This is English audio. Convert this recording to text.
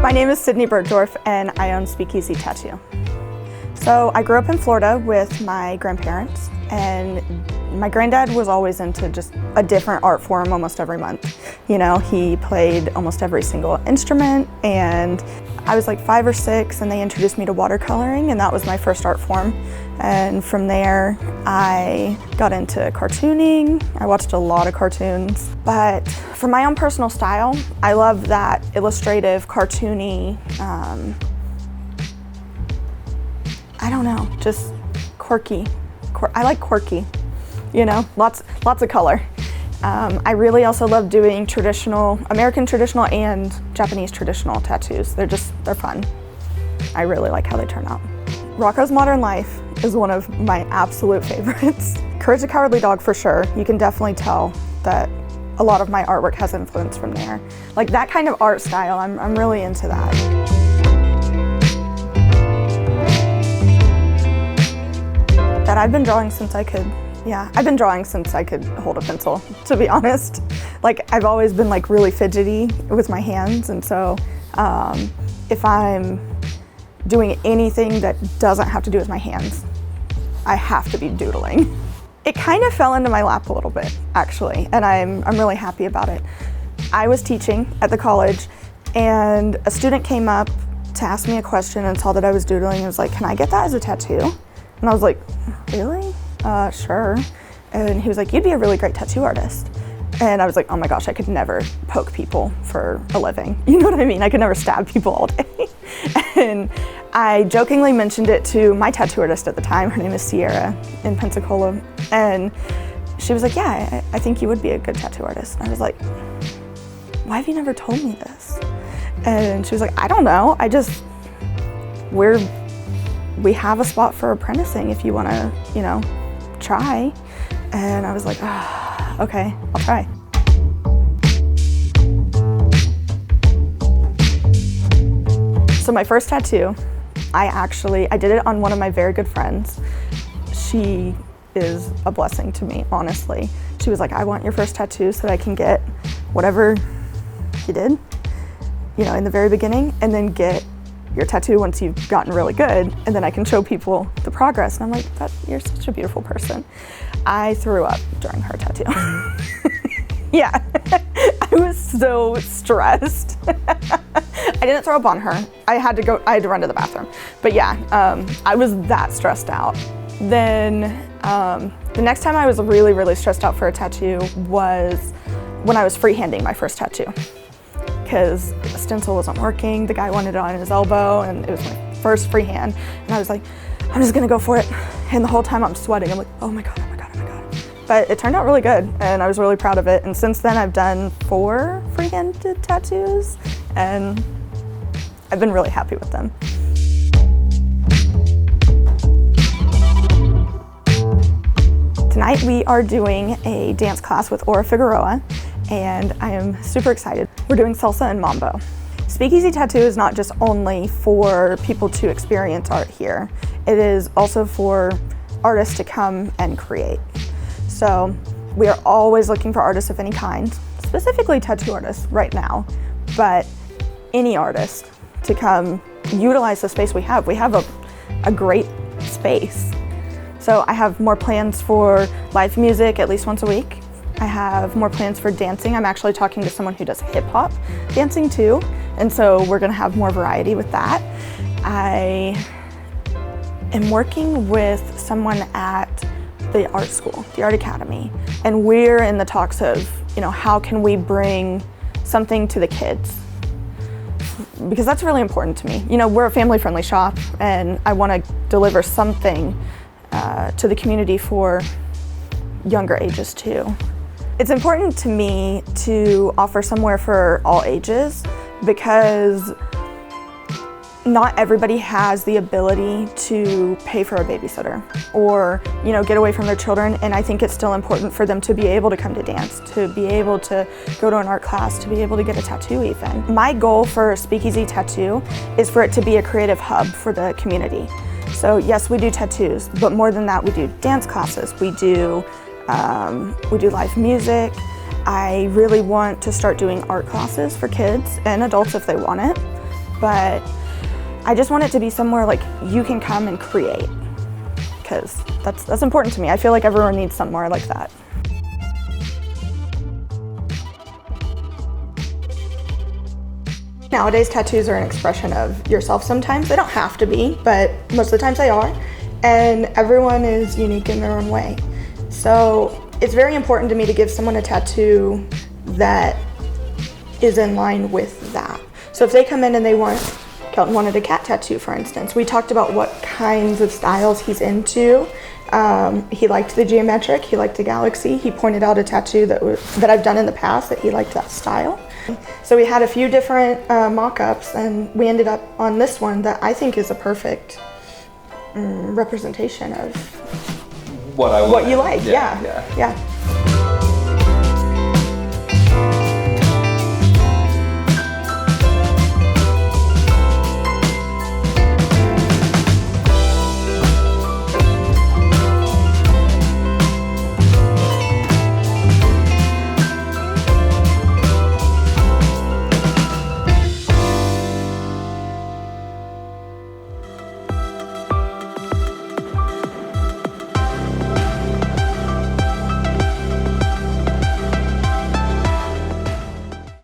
My name is Sydney Bergdorf and I own Speakeasy Tattoo. So I grew up in Florida with my grandparents, and my granddad was always into just a different art form almost every month. You know, he played almost every single instrument, and I was like 5 or 6 and they introduced me to watercoloring, and that was my first art form. And from there, I got into cartooning. I watched a lot of cartoons. But for my own personal style, I love that illustrative, cartoony, I don't know, just quirky. I like quirky, you know, lots of color. I really also love doing traditional, American traditional and Japanese traditional tattoos. They're fun. I really like how they turn out. Rocco's Modern Life is one of my absolute favorites. Courage the Cowardly Dog for sure. You can definitely tell that a lot of my artwork has influence from there. Like that kind of art style, I'm really into that. That I've been drawing since I could, I've been drawing since I could hold a pencil, to be honest. Like I've always been like really fidgety with my hands, and so if I'm doing anything that doesn't have to do with my hands, I have to be doodling. It kind of fell into my lap a little bit, actually, and I'm really happy about it. I was teaching at the college, and a student came up to ask me a question and saw that I was doodling and was like, "Can I get that as a tattoo?" And I was like, "Really? Sure." And he was like, "You'd be a really great tattoo artist." And I was like, oh my gosh, I could never poke people for a living. You know what I mean? I could never stab people all day. And I jokingly mentioned it to my tattoo artist at the time. Her name is Sierra in Pensacola. And she was like, "Yeah, I think you would be a good tattoo artist." And I was like, "Why have you never told me this?" And she was like, "I don't know. We have a spot for apprenticing if you want to, you know, try." And I was like, okay, I'll try. So my first tattoo, I did it on one of my very good friends. She is a blessing to me, honestly. She was like, "I want your first tattoo so that I can get whatever you did, you know, in the very beginning, and then get your tattoo once you've gotten really good, and then I can show people the progress." And I'm like, "You're such a beautiful person." I threw up during her tattoo. Yeah, I was so stressed. I didn't throw up on her. I had to run to the bathroom. But yeah, I was that stressed out. Then the next time I was really, really stressed out for a tattoo was when I was freehanding my first tattoo, because the stencil wasn't working. The guy wanted it on his elbow, and it was my first freehand. And I was like, I'm just gonna go for it. And the whole time I'm sweating. I'm like, oh my God, oh my God, oh my God. But it turned out really good, and I was really proud of it. And since then I've done 4 freehanded tattoos, and I've been really happy with them. Tonight we are doing a dance class with Aura Figueroa, and I am super excited. We're doing salsa and mambo. Speakeasy Tattoo is not just only for people to experience art here, it is also for artists to come and create. So we are always looking for artists of any kind, specifically tattoo artists right now, but any artist to come utilize the space we have. We have a great space. So I have more plans for live music at least once a week. I have more plans for dancing. I'm actually talking to someone who does hip hop dancing too, and so we're gonna have more variety with that. I am working with someone at the art school, the Art Academy, and we're in the talks of, you know, how can we bring something to the kids? Because that's really important to me. You know, we're a family-friendly shop, and I want to deliver something to the community for younger ages too. It's important to me to offer somewhere for all ages, because not everybody has the ability to pay for a babysitter or, you know, get away from their children, and I think it's still important for them to be able to come to dance, to be able to go to an art class, to be able to get a tattoo even. My goal for Speakeasy Tattoo is for it to be a creative hub for the community. So yes, we do tattoos, but more than that, we do dance classes, we do live music. I really want to start doing art classes for kids and adults if they want it. but I just want it to be somewhere like you can come and create, because that's important to me. I feel like everyone needs somewhere like that. Nowadays, tattoos are an expression of yourself sometimes. They don't have to be, but most of the times they are. And everyone is unique in their own way. So it's very important to me to give someone a tattoo that is in line with that. So if they come in and Kelton wanted a cat tattoo, for instance, we talked about what kinds of styles he's into. He liked the geometric, he liked the galaxy. He pointed out a tattoo that I've done in the past that he liked that style. So we had a few different mock-ups, and we ended up on this one that I think is a perfect representation of what you like. Yeah.